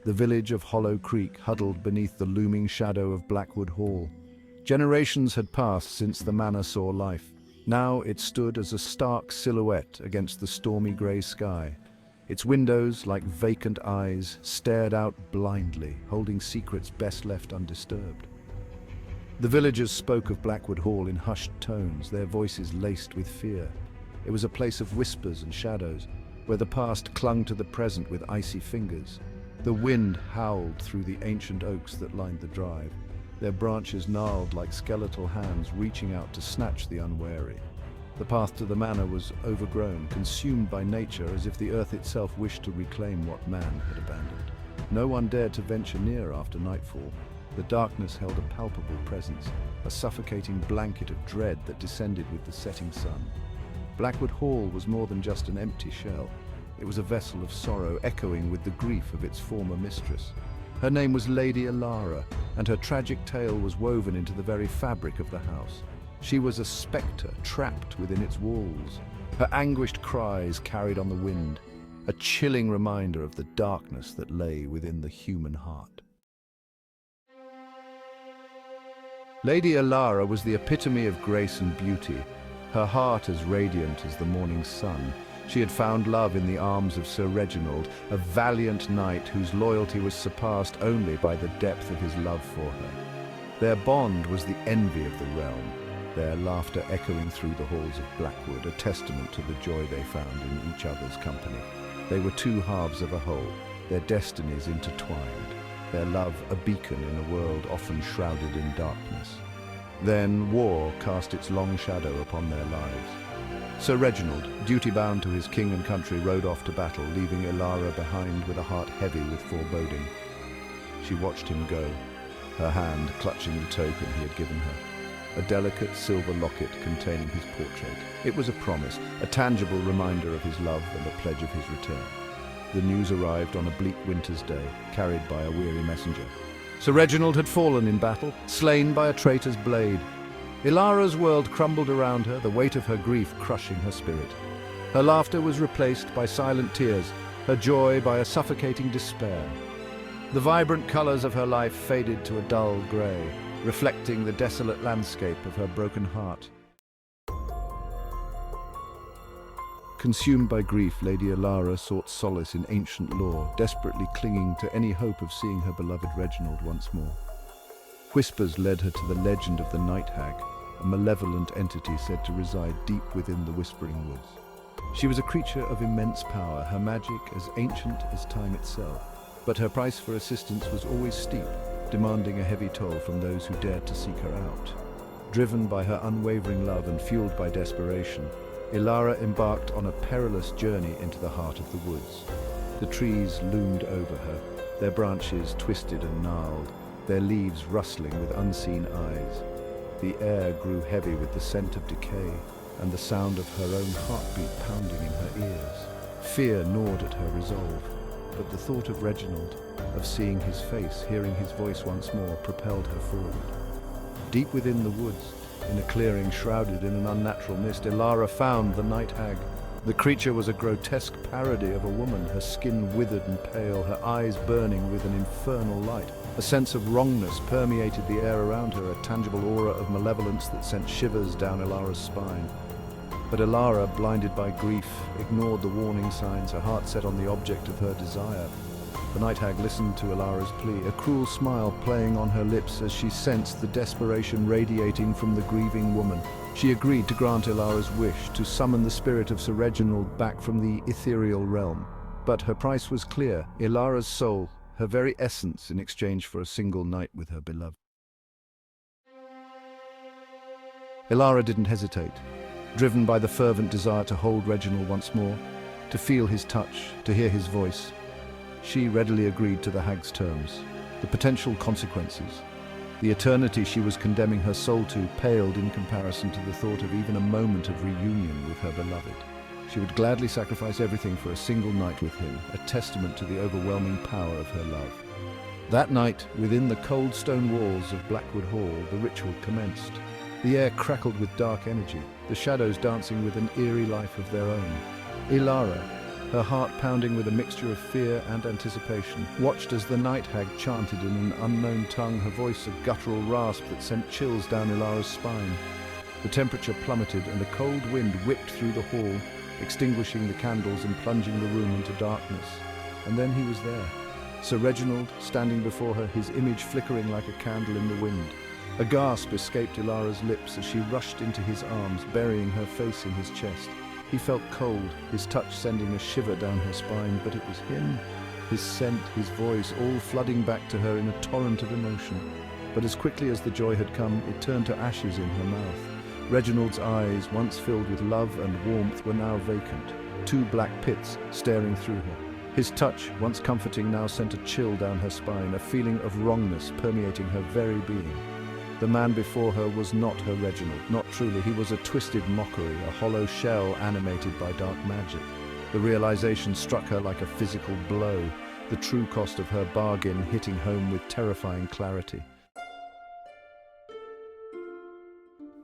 the village of Hollow Creek huddled beneath the looming shadow of Blackwood Hall. Generations had passed since the manor saw life. Now it stood as a stark silhouette against the stormy grey sky. Its windows, like vacant eyes, stared out blindly, holding secrets best left undisturbed. The villagers spoke of Blackwood Hall in hushed tones, their voices laced with fear. It was a place of whispers and shadows, where the past clung to the present with icy fingers. The wind howled through the ancient oaks that lined the drive, their branches gnarled like skeletal hands reaching out to snatch the unwary. The path to the manor was overgrown, consumed by nature as if the earth itself wished to reclaim what man had abandoned. No one dared to venture near after nightfall. The darkness held a palpable presence, a suffocating blanket of dread that descended with the setting sun. Blackwood Hall was more than just an empty shell. It was a vessel of sorrow echoing with the grief of its former mistress. Her name was Lady Elara, and her tragic tale was woven into the very fabric of the house. She was a spectre trapped within its walls, her anguished cries carried on the wind, a chilling reminder of the darkness that lay within the human heart. Lady Elara was the epitome of grace and beauty, her heart as radiant as the morning sun. She had found love in the arms of Sir Reginald, a valiant knight whose loyalty was surpassed only by the depth of his love for her. Their bond was the envy of the realm, their laughter echoing through the halls of Blackwood, a testament to the joy they found in each other's company. They were two halves of a whole, their destinies intertwined, their love a beacon in a world often shrouded in darkness. Then war cast its long shadow upon their lives. Sir Reginald, duty-bound to his king and country, rode off to battle, leaving Elara behind with a heart heavy with foreboding. She watched him go, her hand clutching the token he had given her, a delicate silver locket containing his portrait. It was a promise, a tangible reminder of his love and a pledge of his return. The news arrived on a bleak winter's day, carried by a weary messenger. Sir Reginald had fallen in battle, slain by a traitor's blade. Elara's world crumbled around her, the weight of her grief crushing her spirit. Her laughter was replaced by silent tears, her joy by a suffocating despair. The vibrant colours of her life faded to a dull grey, reflecting the desolate landscape of her broken heart. Consumed by grief, Lady Elara sought solace in ancient lore, desperately clinging to any hope of seeing her beloved Reginald once more. Whispers led her to the legend of the Night Hag, a malevolent entity said to reside deep within the Whispering Woods. She was a creature of immense power, her magic as ancient as time itself. But her price for assistance was always steep, demanding a heavy toll from those who dared to seek her out. Driven by her unwavering love and fueled by desperation, Elara embarked on a perilous journey into the heart of the woods. The trees loomed over her, their branches twisted and gnarled, their leaves rustling with unseen eyes. The air grew heavy with the scent of decay and the sound of her own heartbeat pounding in her ears. Fear gnawed at her resolve, but the thought of Reginald, of seeing his face, hearing his voice once more, propelled her forward. Deep within the woods, in a clearing shrouded in an unnatural mist, Elara found the Night Hag. The creature was a grotesque parody of a woman, her skin withered and pale, her eyes burning with an infernal light. A sense of wrongness permeated the air around her, a tangible aura of malevolence that sent shivers down Elara's spine. But Elara, blinded by grief, ignored the warning signs, her heart set on the object of her desire. The Night Hag listened to Elara's plea, a cruel smile playing on her lips as she sensed the desperation radiating from the grieving woman. She agreed to grant Elara's wish, to summon the spirit of Sir Reginald back from the ethereal realm. But her price was clear, Elara's soul, her very essence, in exchange for a single night with her beloved. Elara didn't hesitate. Driven by the fervent desire to hold Reginald once more, to feel his touch, to hear his voice, she readily agreed to the hag's terms. The potential consequences, the eternity she was condemning her soul to, paled in comparison to the thought of even a moment of reunion with her beloved. She would gladly sacrifice everything for a single night with him, a testament to the overwhelming power of her love. That night, within the cold stone walls of Blackwood Hall, the ritual commenced. The air crackled with dark energy, the shadows dancing with an eerie life of their own. Elara, her heart pounding with a mixture of fear and anticipation, watched as the Night Hag chanted in an unknown tongue, her voice a guttural rasp that sent chills down Elara's spine. The temperature plummeted and a cold wind whipped through the hall, extinguishing the candles and plunging the room into darkness. And then he was there, Sir Reginald, standing before her, his image flickering like a candle in the wind. A gasp escaped Elara's lips as she rushed into his arms, burying her face in his chest. He felt cold, his touch sending a shiver down her spine, but it was him, his scent, his voice, all flooding back to her in a torrent of emotion. But as quickly as the joy had come, it turned to ashes in her mouth. Reginald's eyes, once filled with love and warmth, were now vacant, two black pits staring through her. His touch, once comforting, now sent a chill down her spine, a feeling of wrongness permeating her very being. The man before her was not her Reginald, not truly. He was a twisted mockery, a hollow shell animated by dark magic. The realization struck her like a physical blow, the true cost of her bargain hitting home with terrifying clarity.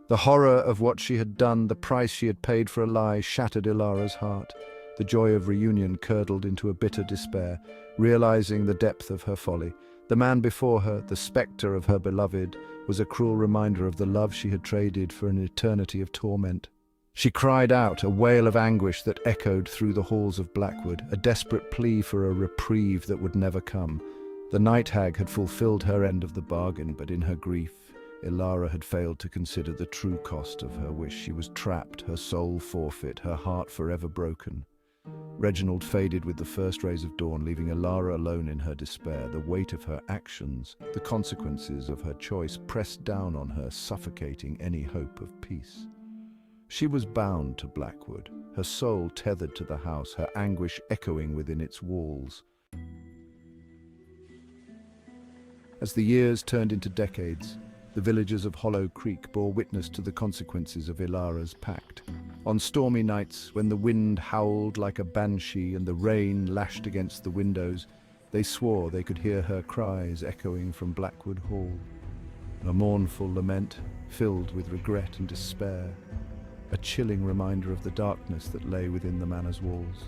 The horror of what she had done, the price she had paid for a lie, shattered Elara's heart. The joy of reunion curdled into a bitter despair, realizing the depth of her folly. The man before her, the spectre of her beloved, was a cruel reminder of the love she had traded for an eternity of torment. She cried out, a wail of anguish that echoed through the halls of Blackwood, a desperate plea for a reprieve that would never come. The Night Hag had fulfilled her end of the bargain, but in her grief, Elara had failed to consider the true cost of her wish. She was trapped, her soul forfeit, her heart forever broken. Reginald faded with the first rays of dawn, leaving Elara alone in her despair. The weight of her actions, the consequences of her choice, pressed down on her, suffocating any hope of peace. She was bound to Blackwood, her soul tethered to the house, her anguish echoing within its walls. As the years turned into decades, the villagers of Hollow Creek bore witness to the consequences of Elara's pact. On stormy nights, when the wind howled like a banshee and the rain lashed against the windows, they swore they could hear her cries echoing from Blackwood Hall. A mournful lament, filled with regret and despair, a chilling reminder of the darkness that lay within the manor's walls.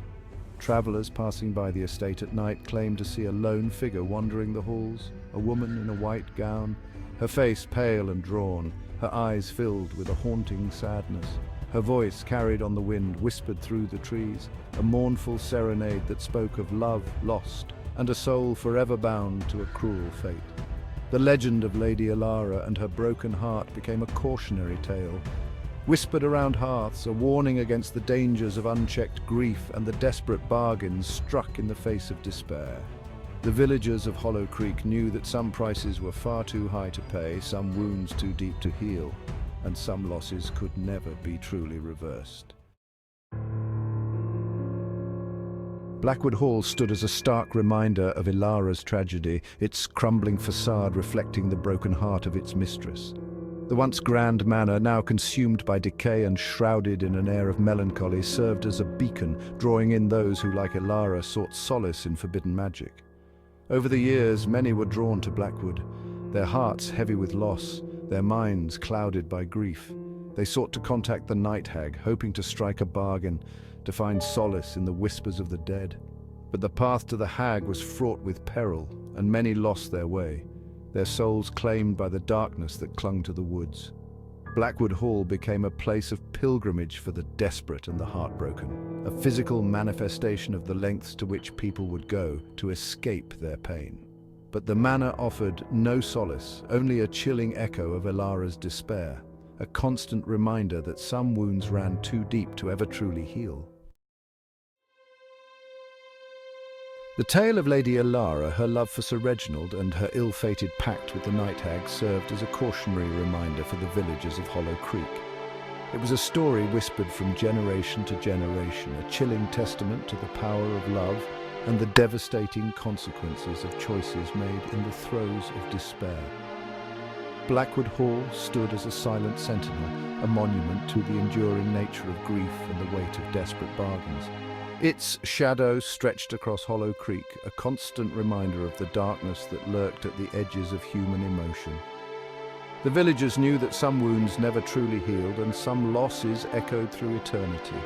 Travellers passing by the estate at night claimed to see a lone figure wandering the halls, a woman in a white gown, her face pale and drawn, her eyes filled with a haunting sadness. Her voice, carried on the wind, whispered through the trees, a mournful serenade that spoke of love lost and a soul forever bound to a cruel fate. The legend of Lady Elara and her broken heart became a cautionary tale, whispered around hearths, a warning against the dangers of unchecked grief and the desperate bargains struck in the face of despair. The villagers of Hollow Creek knew that some prices were far too high to pay, some wounds too deep to heal, and some losses could never be truly reversed. Blackwood Hall stood as a stark reminder of Elara's tragedy, its crumbling facade reflecting the broken heart of its mistress. The once grand manor, now consumed by decay and shrouded in an air of melancholy, served as a beacon, drawing in those who, like Elara, sought solace in forbidden magic. Over the years, many were drawn to Blackwood, their hearts heavy with loss, their minds clouded by grief. They sought to contact the Night Hag, hoping to strike a bargain, to find solace in the whispers of the dead. But the path to the hag was fraught with peril, and many lost their way, their souls claimed by the darkness that clung to the woods. Blackwood Hall became a place of pilgrimage for the desperate and the heartbroken, a physical manifestation of the lengths to which people would go to escape their pain. But the manor offered no solace, only a chilling echo of Elara's despair, a constant reminder that some wounds ran too deep to ever truly heal. The tale of Lady Elara, her love for Sir Reginald, and her ill-fated pact with the Night Hag served as a cautionary reminder for the villagers of Hollow Creek. It was a story whispered from generation to generation, a chilling testament to the power of love and the devastating consequences of choices made in the throes of despair. Blackwood Hall stood as a silent sentinel, a monument to the enduring nature of grief and the weight of desperate bargains. Its shadow stretched across Hollow Creek, a constant reminder of the darkness that lurked at the edges of human emotion. The villagers knew that some wounds never truly healed and some losses echoed through eternity.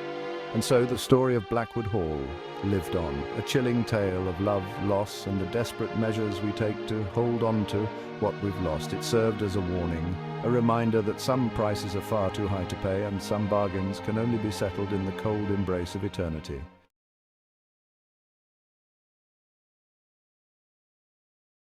And so the story of Blackwood Hall lived on, a chilling tale of love, loss, and the desperate measures we take to hold on to what we've lost. It served as a warning, a reminder that some prices are far too high to pay and some bargains can only be settled in the cold embrace of eternity.